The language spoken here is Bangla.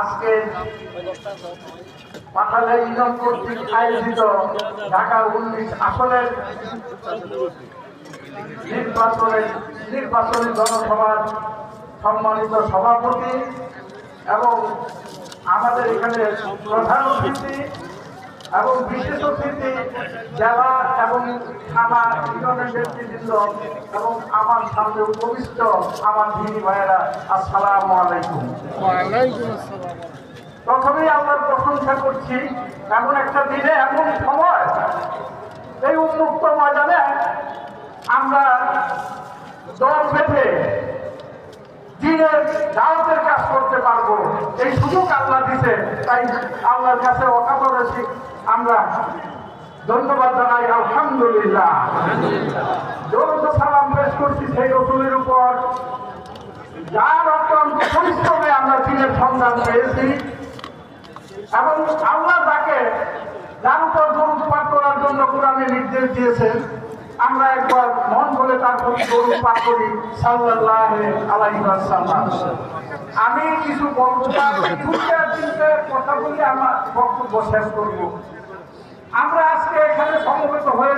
আজকে পাঠালে ইউনিয়ন কর্তৃক আয়োজিত ঢাকা 19 আসনের নির্বাচনী জনসভার সম্মানিত সভাপতি এবং আমাদের এখানে প্রধান অতিথি এবং বিশেষ অতিথি জেলা এবং থানা ইউনিয়নের নেতৃবৃন্দ এবং আমার সামনে উপবিষ্ট আমার দিনী ভাইয়েরা, আসসালামু আলাইকুম। প্রথমেই আল্লাহর প্রশংসা করছি, এমন একটা দিনে এমন সময় এই উন্মুক্ত ময়দানে আমরা দল বেঁধে দিনের দাওয়াতের কাজ করতে পারবো, এই সুযোগ আল্লাহ দিতে। তাই আল্লাহর কাছে অকাতরে আমরা ধন্যবাদ জানাই, আলহামদুলিল্লাহ। দরুদ ও সালাম পেশ করছি সেই রাসূলের উপর যার অত্যন্ত পরিশ্রমে আমরা দিনের সন্ধান পেয়েছি এবং আল্লাহ তাকে যার উপর দরুদ পাঠ করার জন্য কোরআনে নির্দেশ দিয়েছেন। আমরা একবার মন বলে তার প্রতি দরুদ পাঠ করি, সাল্লাল্লাহু আলাইহি ওয়াসাল্লাম। আমি কিছু বলবো না, কথা বলে আমার বক্তব্য শেষ করব। আমরা আজকে এখানে সমবেত হয়ে